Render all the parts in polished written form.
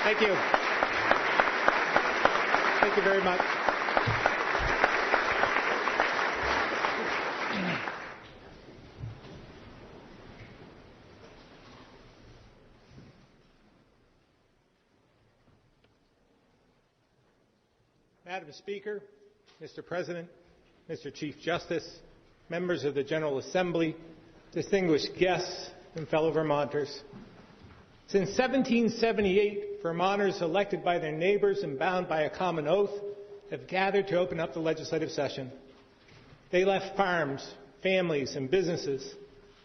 Thank you. Thank you very much. Madam Speaker, Mr. President, Mr. Chief Justice, members of the General Assembly, distinguished guests, and fellow Vermonters. Since 1778, Vermonters elected by their neighbors and bound by a common oath have gathered to open up the legislative session. They left farms, families, and businesses,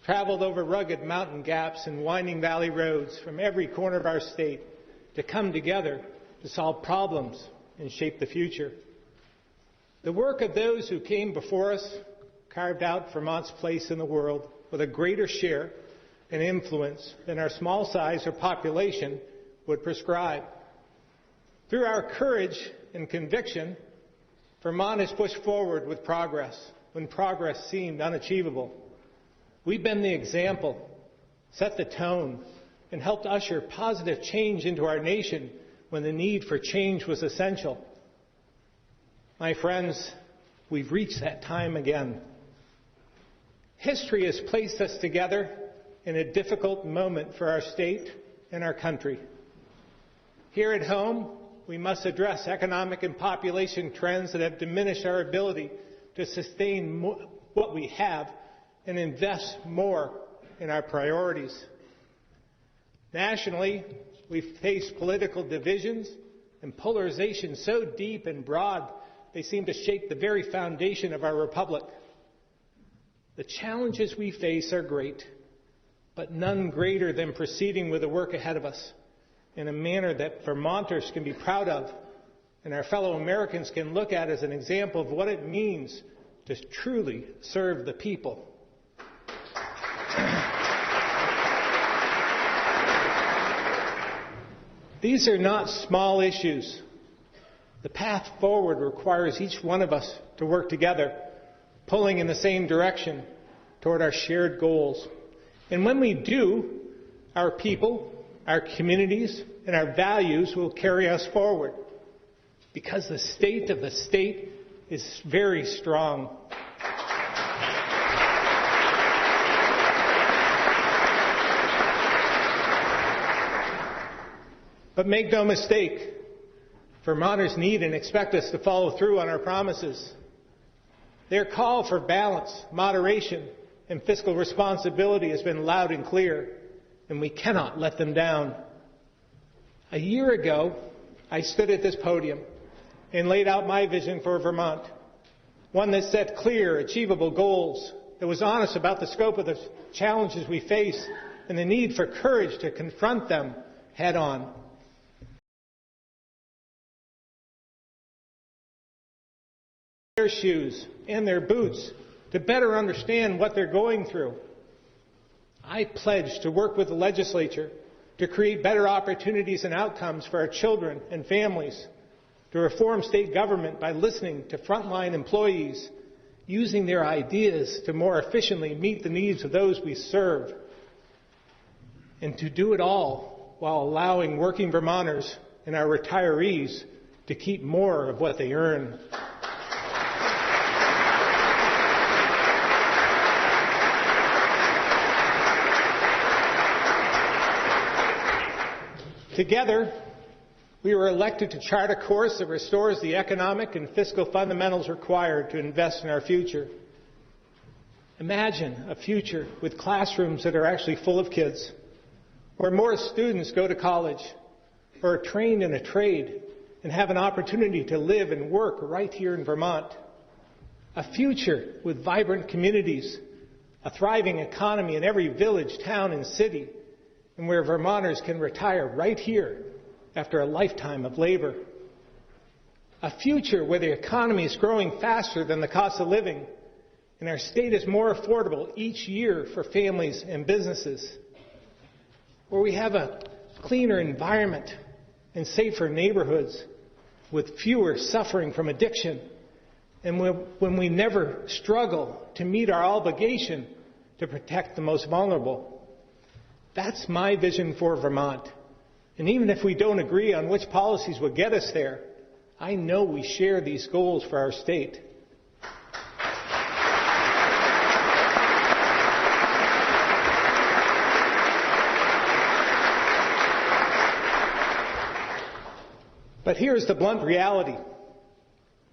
traveled over rugged mountain gaps and winding valley roads from every corner of our state to come together to solve problems and shape the future. The work of those who came before us carved out Vermont's place in the world with a greater share and influence than our small size or population would prescribe. Through our courage and conviction, Vermont has pushed forward with progress when progress seemed unachievable. We've been the example, set the tone, and helped usher positive change into our nation when the need for change was essential. My friends, we've reached that time again. History has placed us together in a difficult moment for our state and our country. Here at home, we must address economic and population trends that have diminished our ability to sustain what we have and invest more in our priorities. Nationally, we've faced political divisions and polarization so deep and broad they seem to shake the very foundation of our republic. The challenges we face are great, but none greater than proceeding with the work ahead of us in a manner that Vermonters can be proud of and our fellow Americans can look at as an example of what it means to truly serve the people. These are not small issues. The path forward requires each one of us to work together, pulling in the same direction toward our shared goals. And when we do, our people, our communities, and our values will carry us forward, because the state of the state is very strong. But make no mistake, Vermonters need and expect us to follow through on our promises. Their call for balance, moderation, and fiscal responsibility has been loud and clear, and we cannot let them down. A year ago, I stood at this podium and laid out my vision for Vermont, one that set clear, achievable goals, that was honest about the scope of the challenges we face and the need for courage to confront them head on. Their shoes and their boots to better understand what they're going through. I pledge to work with the legislature to create better opportunities and outcomes for our children and families, to reform state government by listening to frontline employees, using their ideas to more efficiently meet the needs of those we serve, and to do it all while allowing working Vermonters and our retirees to keep more of what they earn. Together, we were elected to chart a course that restores the economic and fiscal fundamentals required to invest in our future. Imagine a future with classrooms that are actually full of kids, where more students go to college or are trained in a trade and have an opportunity to live and work right here in Vermont. A future with vibrant communities, a thriving economy in every village, town, and city, and where Vermonters can retire right here after a lifetime of labor. A future where the economy is growing faster than the cost of living, and our state is more affordable each year for families and businesses. Where we have a cleaner environment and safer neighborhoods with fewer suffering from addiction, and when we never struggle to meet our obligation to protect the most vulnerable. That's my vision for Vermont. And even if we don't agree on which policies will get us there, I know we share these goals for our state. But here's the blunt reality.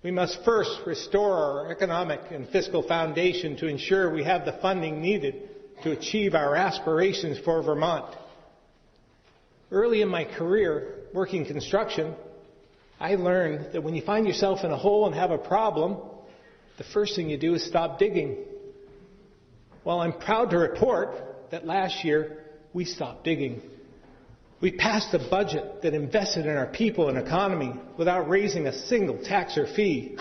We must first restore our economic and fiscal foundation to ensure we have the funding needed to achieve our aspirations for Vermont. Early in my career, working construction, I learned that when you find yourself in a hole and have a problem, the first thing you do is stop digging. Well, I'm proud to report that last year we stopped digging. We passed a budget that invested in our people and economy without raising a single tax or fee.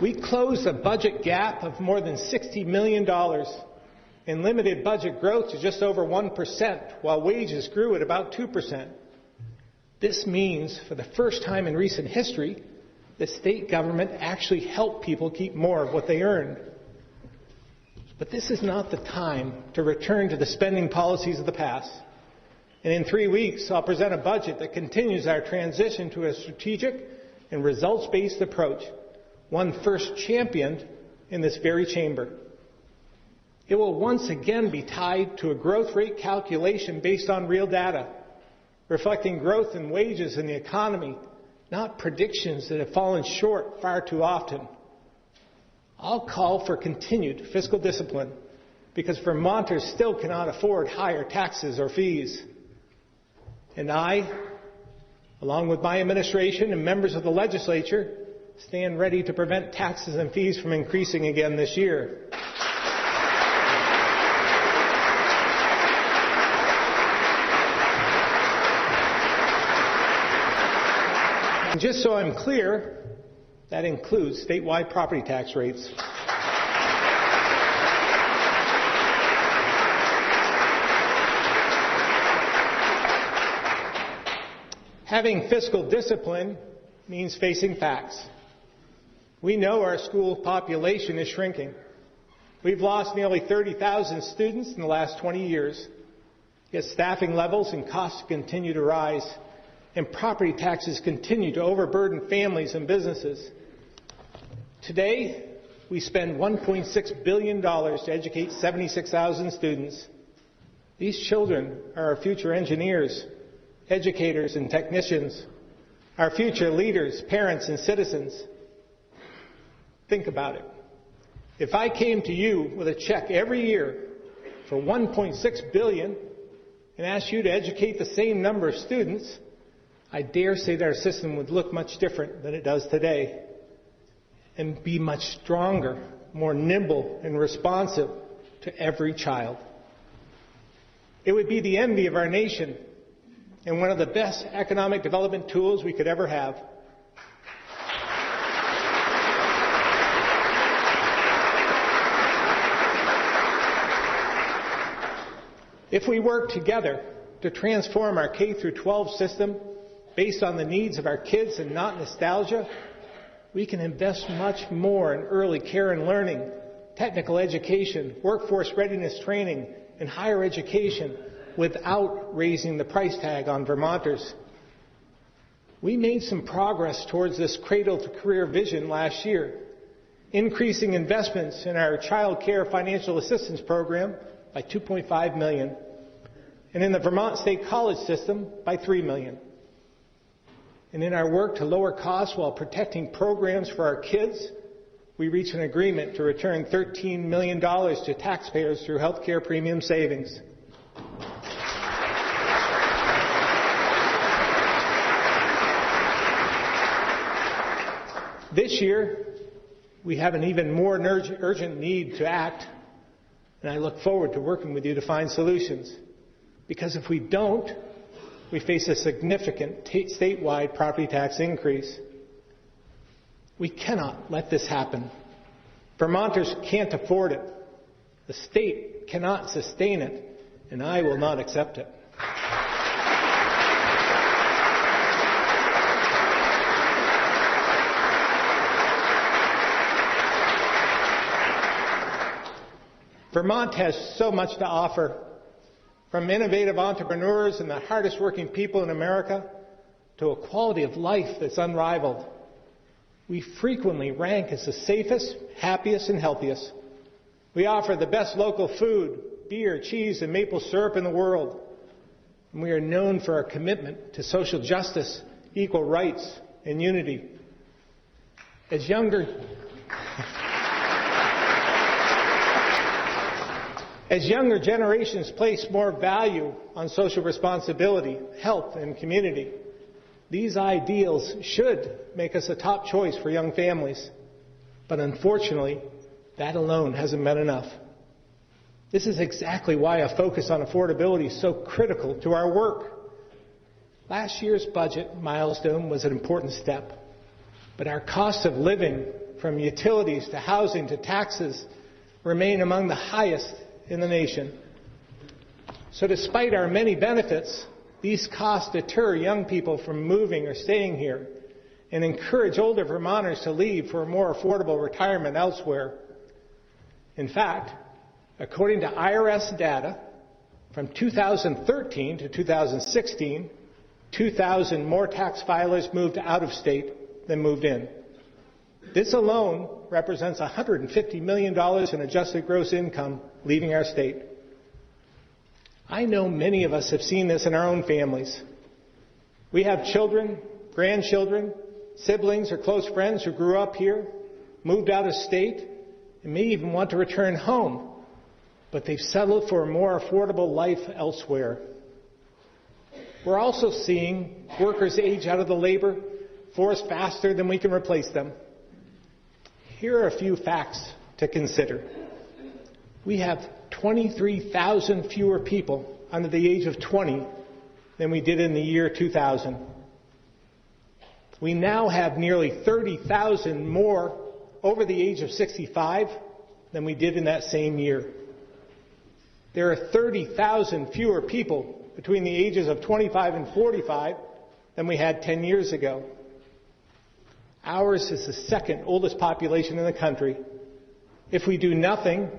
We closed a budget gap of more than $60 million and limited budget growth to just over 1%, while wages grew at about 2%. This means, for the first time in recent history, the state government actually helped people keep more of what they earned. But this is not the time to return to the spending policies of the past. And in 3 weeks, I'll present a budget that continues our transition to a strategic and results-based approach, one first championed in this very chamber. It will once again be tied to a growth rate calculation based on real data, reflecting growth in wages in the economy, not predictions that have fallen short far too often. I'll call for continued fiscal discipline because Vermonters still cannot afford higher taxes or fees. And I, along with my administration and members of the legislature, stand ready to prevent taxes and fees from increasing again this year. And just so I'm clear, that includes statewide property tax rates. Having fiscal discipline means facing facts. We know our school population is shrinking. We've lost nearly 30,000 students in the last 20 years, yet staffing levels and costs continue to rise, and property taxes continue to overburden families and businesses. Today, we spend $1.6 billion to educate 76,000 students. These children are our future engineers, educators, and technicians, our future leaders, parents, and citizens. Think about it. If I came to you with a check every year for $1.6 billion and asked you to educate the same number of students, I dare say that our system would look much different than it does today and be much stronger, more nimble, and responsive to every child. It would be the envy of our nation and one of the best economic development tools we could ever have. If we work together to transform our K-12 system based on the needs of our kids and not nostalgia, we can invest much more in early care and learning, technical education, workforce readiness training, and higher education without raising the price tag on Vermonters. We made some progress towards this cradle-to-career vision last year, increasing investments in our child care financial assistance program by $2.5 million, and in the Vermont State College system by $3 million. And in our work to lower costs while protecting programs for our kids, we reached an agreement to return $13 million to taxpayers through health care premium savings. This year, we have an even more urgent need to act, and I look forward to working with you to find solutions. Because if we don't, we face a significant statewide property tax increase. We cannot let this happen. Vermonters can't afford it. The state cannot sustain it, and I will not accept it. Vermont has so much to offer, from innovative entrepreneurs and the hardest working people in America to a quality of life that's unrivaled. We frequently rank as the safest, happiest, and healthiest. We offer the best local food, beer, cheese, and maple syrup in the world. And we are known for our commitment to social justice, equal rights, and unity. As younger generations place more value on social responsibility, health, and community, these ideals should make us a top choice for young families. But unfortunately, that alone hasn't been enough. This is exactly why a focus on affordability is so critical to our work. Last year's budget milestone was an important step, but our costs of living, from utilities to housing to taxes, remain among the highest in the nation. So despite our many benefits, these costs deter young people from moving or staying here and encourage older Vermonters to leave for a more affordable retirement elsewhere. In fact, according to IRS data, from 2013 to 2016, 2,000 more tax filers moved out of state than moved in. This alone represents $150 million in adjusted gross income leaving our state. I know many of us have seen this in our own families. We have children, grandchildren, siblings, or close friends who grew up here, moved out of state, and may even want to return home, but they've settled for a more affordable life elsewhere. We're also seeing workers age out of the labor force faster than we can replace them. Here are a few facts to consider. We have 23,000 fewer people under the age of 20 than we did in the year 2000. We now have nearly 30,000 more over the age of 65 than we did in that same year. There are 30,000 fewer people between the ages of 25 and 45 than we had 10 years ago. Ours is the second oldest population in the country. If we do nothing,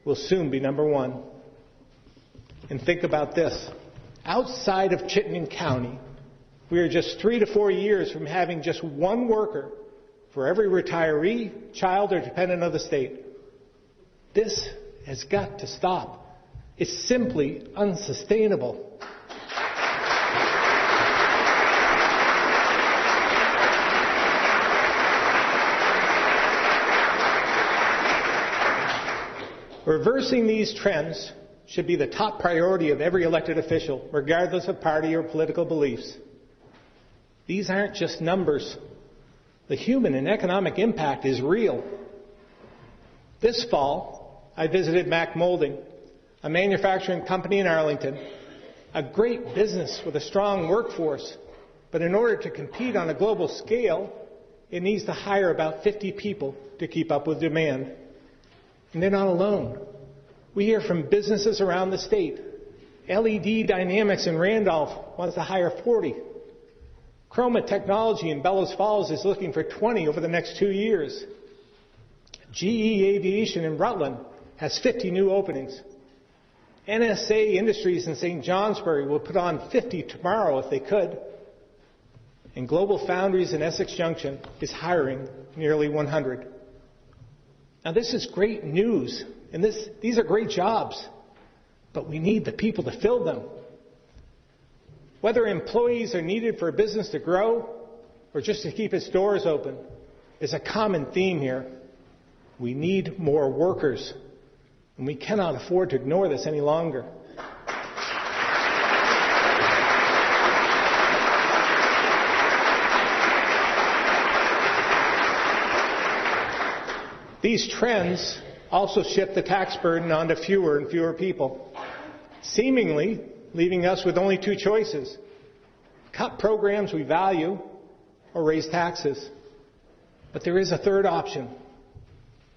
we'll soon be number one. And think about this. Outside of Chittenden County, we are just 3 to 4 years from having just one worker for every retiree, child, or dependent of the state. This has got to stop. It's simply unsustainable. Reversing these trends should be the top priority of every elected official, regardless of party or political beliefs. These aren't just numbers. The human and economic impact is real. This fall, I visited Mack Molding, a manufacturing company in Arlington, a great business with a strong workforce, but in order to compete on a global scale, it needs to hire about 50 people to keep up with demand. And they're not alone. We hear from businesses around the state. LED Dynamics in Randolph wants to hire 40. Chroma Technology in Bellows Falls is looking for 20 over the next 2 years. GE Aviation in Rutland has 50 new openings. NSA Industries in St. Johnsbury will put on 50 tomorrow if they could. And Global Foundries in Essex Junction is hiring nearly 100. Now, this is great news, and these are great jobs, but we need the people to fill them. Whether employees are needed for a business to grow or just to keep its doors open, is a common theme here. We need more workers, and we cannot afford to ignore this any longer. These trends also shift the tax burden onto fewer and fewer people, seemingly leaving us with only two choices: cut programs we value or raise taxes. But there is a third option.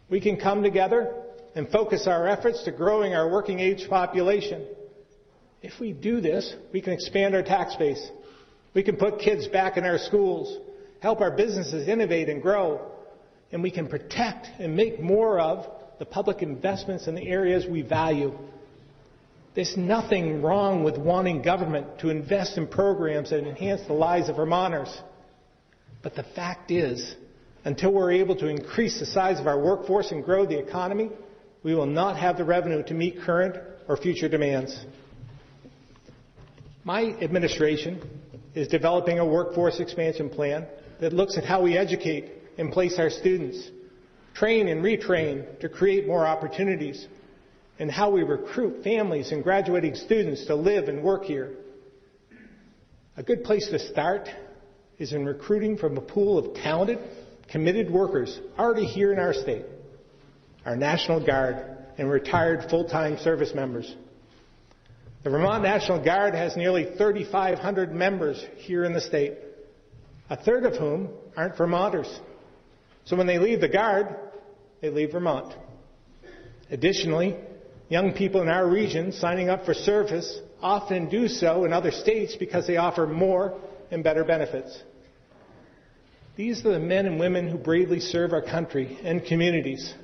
We can come together and focus our efforts to growing our working age population. If we do this, we can expand our tax base. We can put kids back in our schools, help our businesses innovate and grow, and we can protect and make more of the public investments in the areas we value. There's nothing wrong with wanting government to invest in programs that enhance the lives of Vermonters. But the fact is, until we're able to increase the size of our workforce and grow the economy, we will not have the revenue to meet current or future demands. My administration is developing a workforce expansion plan that looks at how we educate and place our students, train and retrain to create more opportunities, and how we recruit families and graduating students to live and work here. A good place to start is in recruiting from a pool of talented, committed workers already here in our state, our National Guard and retired full-time service members. The Vermont National Guard has nearly 3,500 members here in the state, a third of whom aren't Vermonters. So when they leave the Guard, they leave Vermont. Additionally, young people in our region signing up for service often do so in other states because they offer more and better benefits. These are the men and women who bravely serve our country and communities.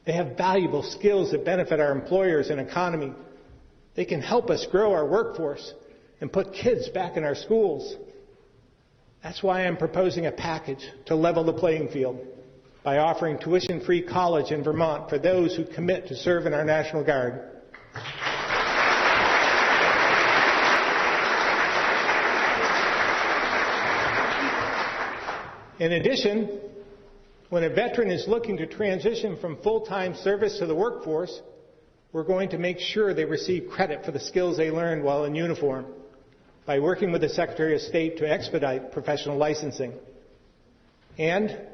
They have valuable skills that benefit our employers and economy. They can help us grow our workforce and put kids back in our schools. That's why I'm proposing a package to level the playing field by offering tuition-free college in Vermont for those who commit to serve in our National Guard. In addition, when a veteran is looking to transition from full-time service to the workforce, we're going to make sure they receive credit for the skills they learned while in uniform by working with the Secretary of State to expedite professional licensing. And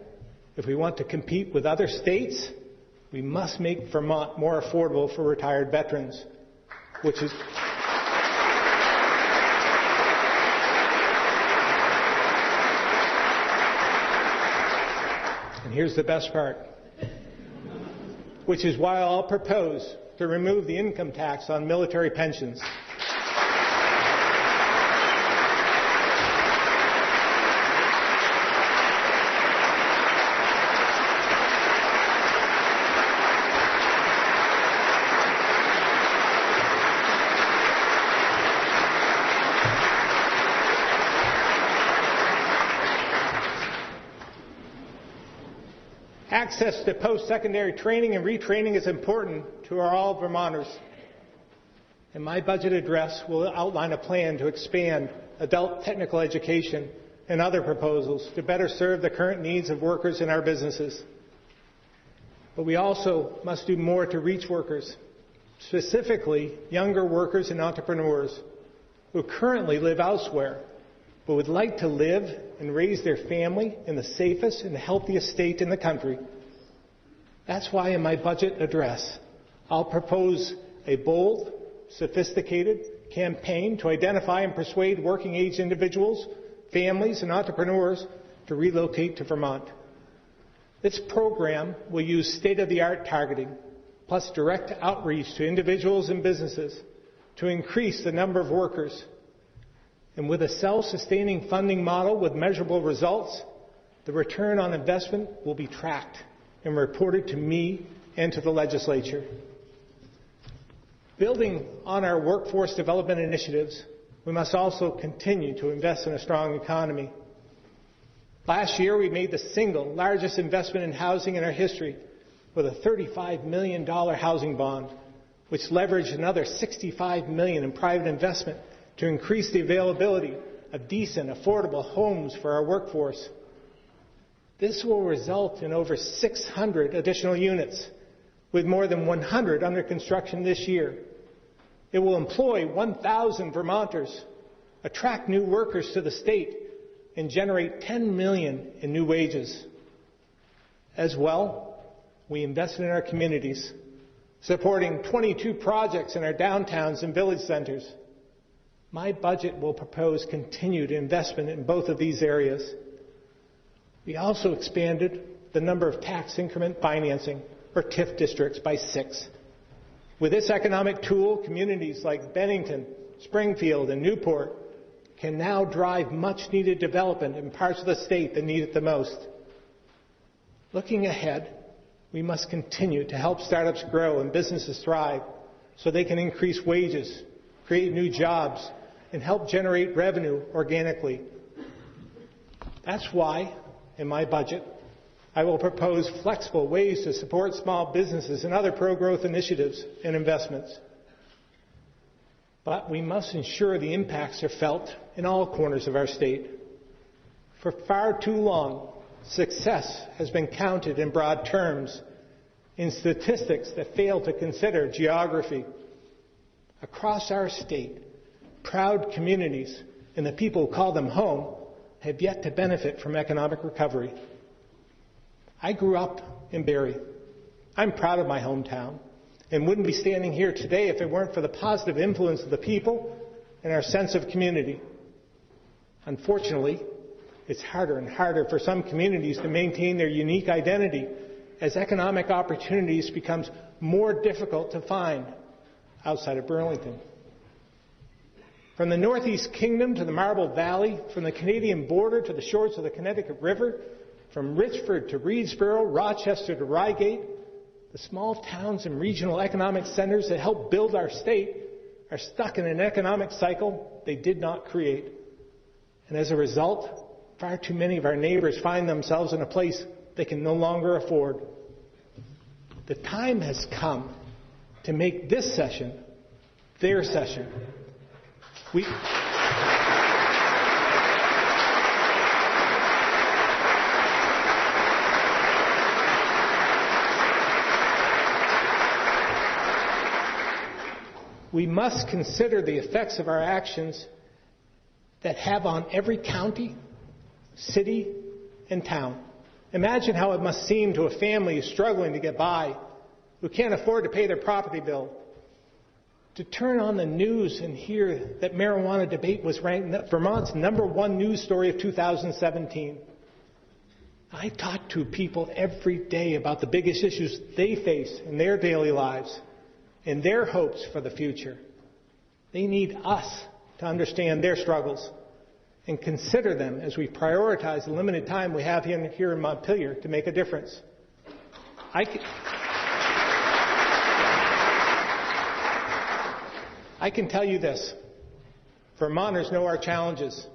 if we want to compete with other states, we must make Vermont more affordable for retired veterans, which is... And here's the best part, which is why I'll propose to remove the income tax on military pensions. Access to post-secondary training and retraining is important to all Vermonters. And my budget address will outline a plan to expand adult technical education and other proposals to better serve the current needs of workers in our businesses. But we also must do more to reach workers, specifically younger workers and entrepreneurs who currently live elsewhere but would like to live and raise their family in the safest and healthiest state in the country. That's why in my budget address, I'll propose a bold, sophisticated campaign to identify and persuade working-age individuals, families, and entrepreneurs to relocate to Vermont. This program will use state-of-the-art targeting, plus direct outreach to individuals and businesses to increase the number of workers. And with a self-sustaining funding model with measurable results, the return on investment will be tracked and reported to me and to the legislature. Building on our workforce development initiatives, we must also continue to invest in a strong economy. Last year, we made the single largest investment in housing in our history with a $35 million housing bond, which leveraged another $65 million in private investment to increase the availability of decent, affordable homes for our workforce. This will result in over 600 additional units, with more than 100 under construction this year. It will employ 1,000 Vermonters, attract new workers to the state, and generate $10 million in new wages. As well, we invested in our communities, supporting 22 projects in our downtowns and village centers. My budget will propose continued investment in both of these areas. We also expanded the number of tax increment financing, or TIF districts, by 6. With this economic tool, communities like Bennington, Springfield, and Newport can now drive much-needed development in parts of the state that need it the most. Looking ahead, We must continue to help startups grow and businesses thrive so they can increase wages, create new jobs, and help generate revenue organically. That's why, in my budget, I will propose flexible ways to support small businesses and other pro-growth initiatives and investments. But we must ensure the impacts are felt in all corners of our state. For far too long, success has been counted in broad terms, in statistics that fail to consider geography. Across our state, proud communities and the people who call them home have yet to benefit from economic recovery. I grew up in Barrie. I'm proud of my hometown and wouldn't be standing here today if it weren't for the positive influence of the people and our sense of community. Unfortunately, it's harder and harder for some communities to maintain their unique identity as economic opportunities becomes more difficult to find outside of Burlington. From the Northeast Kingdom to the Marble Valley, from the Canadian border to the shores of the Connecticut River, from Richford to Reedsboro, Rochester to Reigate, the small towns and regional economic centers that help build our state are stuck in an economic cycle they did not create. And as a result, far too many of our neighbors find themselves in a place they can no longer afford. The time has come to make this session their session. We must consider the effects of our actions that have on every county, city, and town. Imagine how it must seem to a family who's struggling to get by, who can't afford to pay their property bill, to turn on the news and hear that marijuana debate was ranked Vermont's #1 news story of 2017. I talk to people every day about the biggest issues they face in their daily lives and their hopes for the future. They need us to understand their struggles and consider them as we prioritize the limited time we have here in Montpelier to make a difference. I can tell you this. Vermonters know our challenges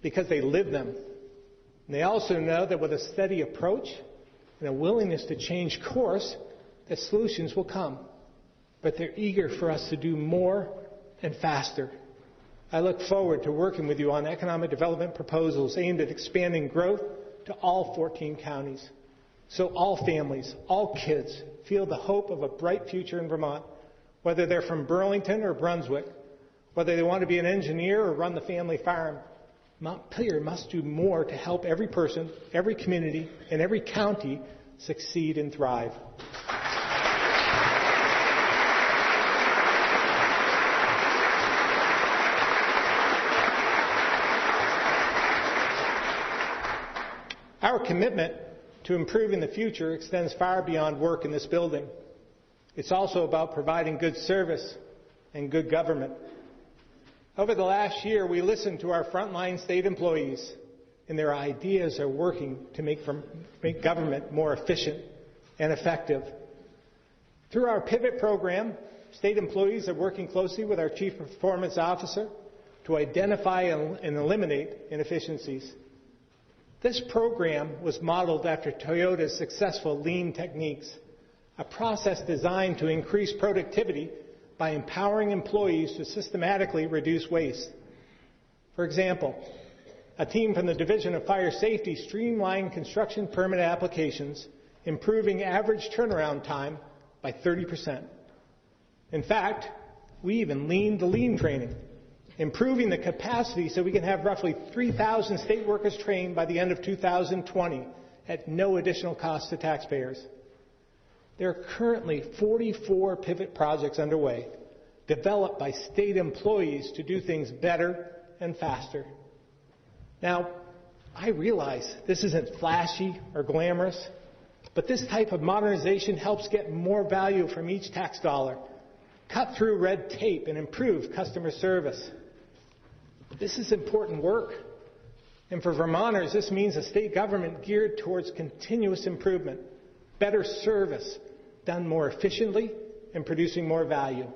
because they live them. And they also know that with a steady approach and a willingness to change course, that solutions will come. But they're eager for us to do more and faster. I look forward to working with you on economic development proposals aimed at expanding growth to all 14 counties. So all families, all kids feel the hope of a bright future in Vermont, whether they're from Burlington or Brunswick, whether they want to be an engineer or run the family farm. Montpelier must do more to help every person, every community, and every county succeed and thrive. Our commitment to improving the future extends far beyond work in this building. It's also about providing good service and good government. Over the last year, we listened to our frontline state employees, and their ideas are working to make government more efficient and effective. Through our Pivot program, state employees are working closely with our Chief Performance Officer to identify and eliminate inefficiencies. This program was modeled after Toyota's successful lean techniques, a process designed to increase productivity by empowering employees to systematically reduce waste. For example, a team from the Division of Fire Safety streamlined construction permit applications, improving average turnaround time by 30%. In fact, we even leaned the lean training, improving the capacity so we can have roughly 3,000 state workers trained by the end of 2020 at no additional cost to taxpayers. There are currently 44 pivot projects underway, developed by state employees to do things better and faster. Now, I realize this isn't flashy or glamorous, but this type of modernization helps get more value from each tax dollar, cut through red tape, and improve customer service. This is important work. And for Vermonters, this means a state government geared towards continuous improvement. better service done more efficiently and producing more value.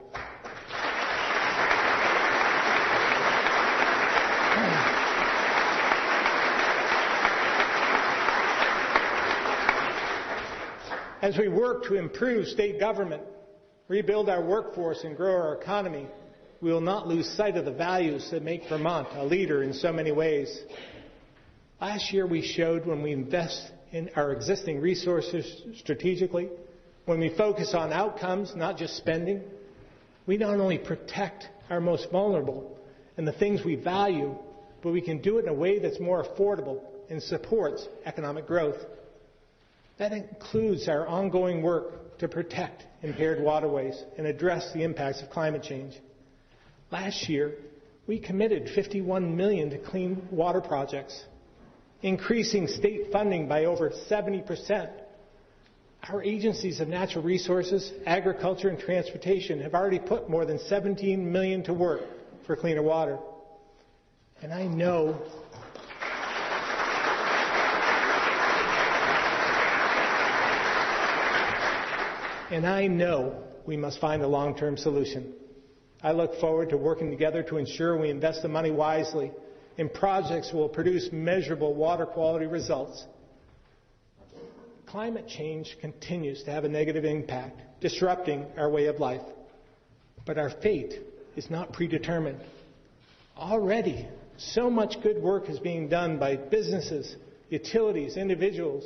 As we work to improve state government, rebuild our workforce, and grow our economy, we will not lose sight of the values that make Vermont a leader in so many ways. Last year we showed when we invest in our existing resources strategically, when we focus on outcomes, not just spending, we not only protect our most vulnerable and the things we value, but we can do it in a way that's more affordable and supports economic growth. That includes our ongoing work to protect impaired waterways and address the impacts of climate change. Last year, we committed $51 million to clean water projects, increasing state funding by over 70%. Our agencies of natural resources, agriculture, and transportation have already put more than $17 million to work for cleaner water. And I know we must find a long-term solution. I look forward to working together to ensure we invest the money wisely in projects that will produce measurable water quality results. Climate change continues to have a negative impact, disrupting our way of life. But our fate is not predetermined. Already, so much good work is being done by businesses, utilities, individuals,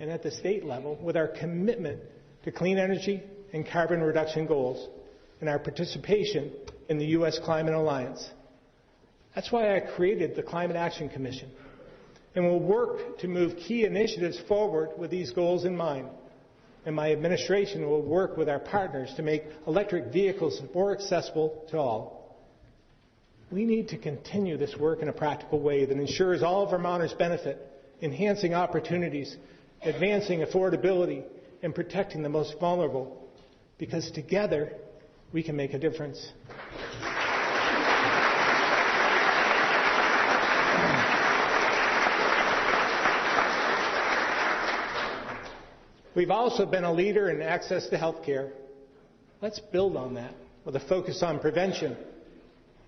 and at the state level with our commitment to clean energy and carbon reduction goals and our participation in the U.S. Climate Alliance. That's why I created the Climate Action Commission, and will work to move key initiatives forward with these goals in mind. And my administration will work with our partners to make electric vehicles more accessible to all. We need to continue this work in a practical way that ensures all Vermonters benefit, enhancing opportunities, advancing affordability, and protecting the most vulnerable, because together we can make a difference. We've also been a leader in access to health care. Let's build on that with a focus on prevention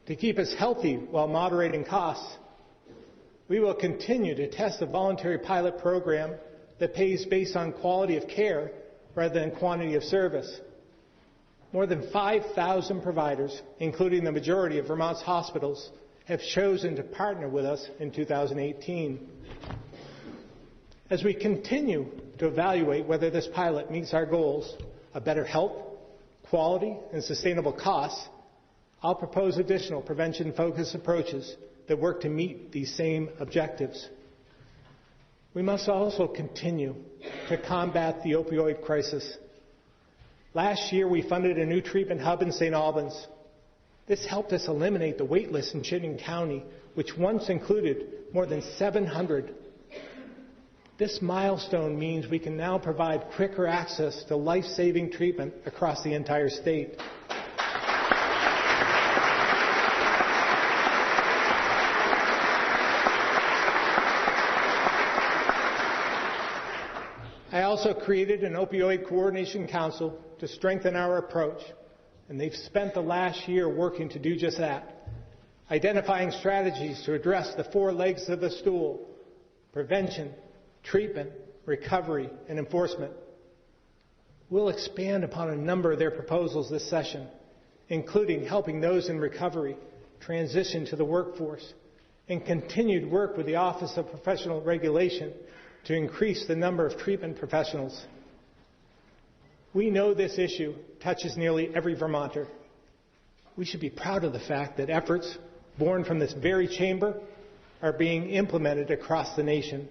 to keep us healthy while moderating costs. We will continue to test a voluntary pilot program that pays based on quality of care rather than quantity of service. More than 5,000 providers, including the majority of Vermont's hospitals, have chosen to partner with us in 2018. As we continue to evaluate whether this pilot meets our goals of better health, quality, and sustainable costs, I'll propose additional prevention-focused approaches that work to meet these same objectives. We must also continue to combat the opioid crisis. Last year, we funded a new treatment hub in St. Albans. This helped us eliminate the wait list in Chittenden County, which once included more than 700. This milestone means we can now provide quicker access to life-saving treatment across the entire state. I also created an opioid coordination council to strengthen our approach, and they've spent the last year working to do just that, identifying strategies to address the four legs of the stool: prevention, treatment, recovery, and enforcement. We'll expand upon a number of their proposals this session, including helping those in recovery transition to the workforce, and continued work with the Office of Professional Regulation to increase the number of treatment professionals. We know this issue touches nearly every Vermonter. We should be proud of the fact that efforts born from this very chamber are being implemented across the nation.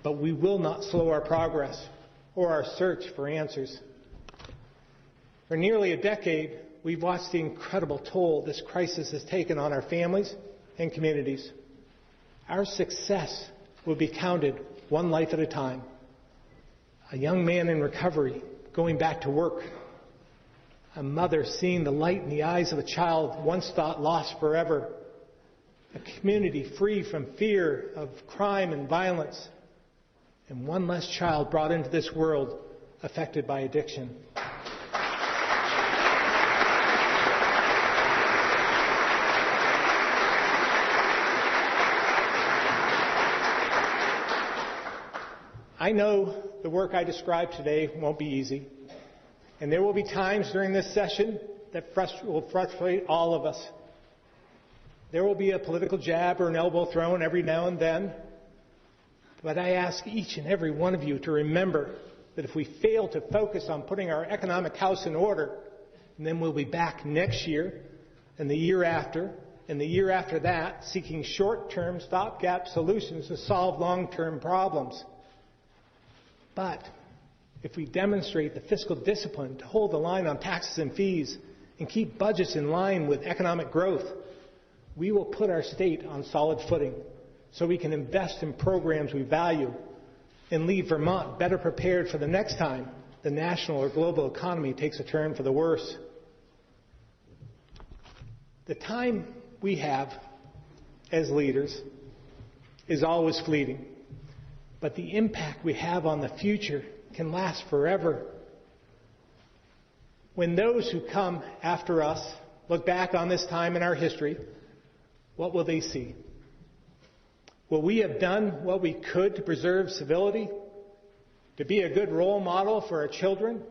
But we will not slow our progress or our search for answers. For nearly a decade, we've watched the incredible toll this crisis has taken on our families and communities. Our success will be counted one life at a time. A young man in recovery going back to work. A mother seeing the light in the eyes of a child once thought lost forever. A community free from fear of crime and violence. and one less child brought into this world affected by addiction. I know the work I described today won't be easy, and there will be times during this session that will frustrate all of us. There will be a political jab or an elbow thrown every now and then, but I ask each and every one of you to remember that if we fail to focus on putting our economic house in order, then we'll be back next year and the year after and the year after that seeking short-term stopgap solutions to solve long-term problems. But if we demonstrate the fiscal discipline to hold the line on taxes and fees and keep budgets in line with economic growth, we will put our state on solid footing so we can invest in programs we value and leave Vermont better prepared for the next time the national or global economy takes a turn for the worse. The time we have as leaders is always fleeting, but the impact we have on the future can last forever. When those who come after us look back on this time in our history, what will they see? Will we have done what we could to preserve civility, to be a good role model for our children?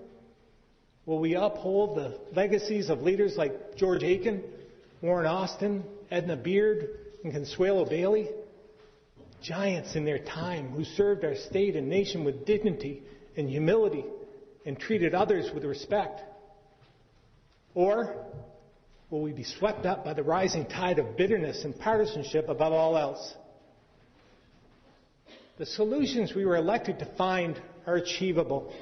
Will we uphold the legacies of leaders like George Aiken, Warren Austin, Edna Beard, and Consuelo Bailey? Giants in their time who served our state and nation with dignity and humility and treated others with respect? Or will we be swept up by the rising tide of bitterness and partisanship above all else? The solutions we were elected to find are achievable,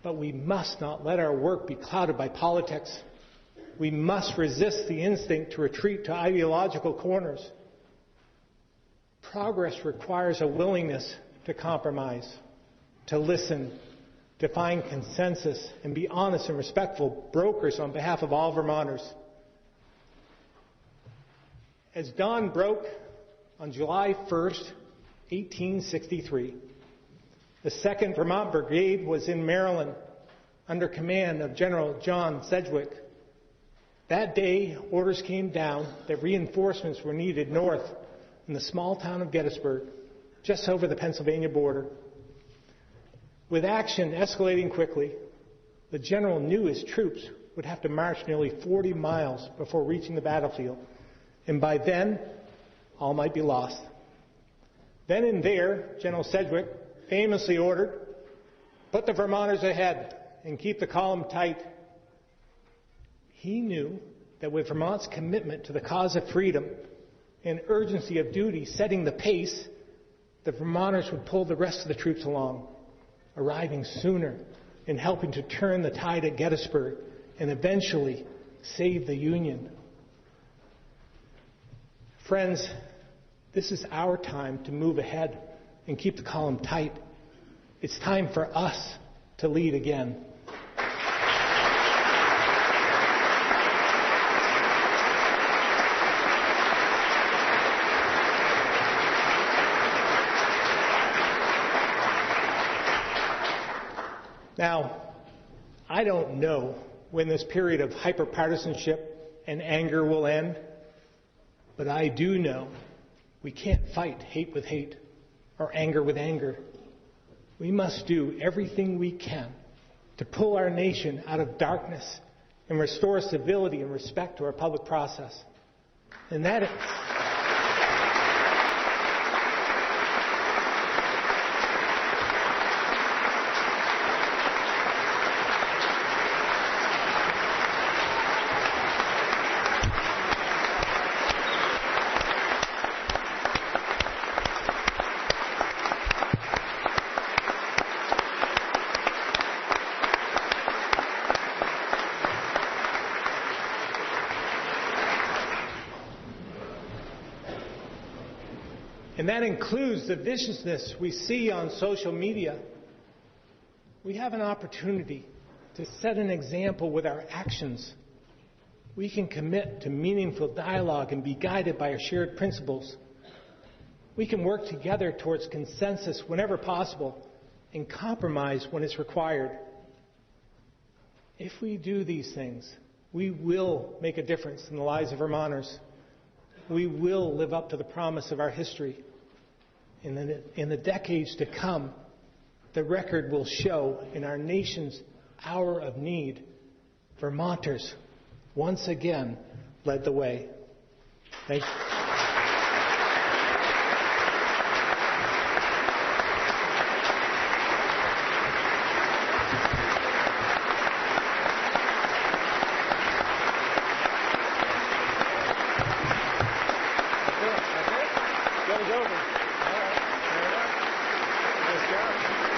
but we must not let our work be clouded by politics. We must resist the instinct to retreat to ideological corners. Progress requires a willingness to compromise, to listen, to find consensus, and be honest and respectful brokers on behalf of all Vermonters. As dawn broke on July 1st, 1863, the 2nd Vermont Brigade was in Maryland under command of General John Sedgwick. That day, orders came down that reinforcements were needed north in the small town of Gettysburg, just over the Pennsylvania border. With action escalating quickly, the general knew his troops would have to march nearly 40 miles before reaching the battlefield, and by then, all might be lost. Then and there, General Sedgwick famously ordered, "Put the Vermonters ahead and keep the column tight." He knew that with Vermont's commitment to the cause of freedom and urgency of duty setting the pace, the Vermonters would pull the rest of the troops along, arriving sooner and helping to turn the tide at Gettysburg and eventually save the Union. Friends, this is our time to move ahead and keep the column tight. It's time for us to lead again. Now, I don't know when this period of hyperpartisanship and anger will end, but I do know we can't fight hate with hate or anger with anger. We must do everything we can to pull our nation out of darkness and restore civility and respect to our public process. And that is... And that includes the viciousness we see on social media. We have an opportunity to set an example with our actions. We can commit to meaningful dialogue and be guided by our shared principles. We can work together towards consensus whenever possible and compromise when it's required. If we do these things, we will make a difference in the lives of Vermonters. We will live up to the promise of our history. In the decades to come, the record will show in our nation's hour of need, Vermonters once again led the way. Thank you. That's it. Gotta go. All right. Nice job.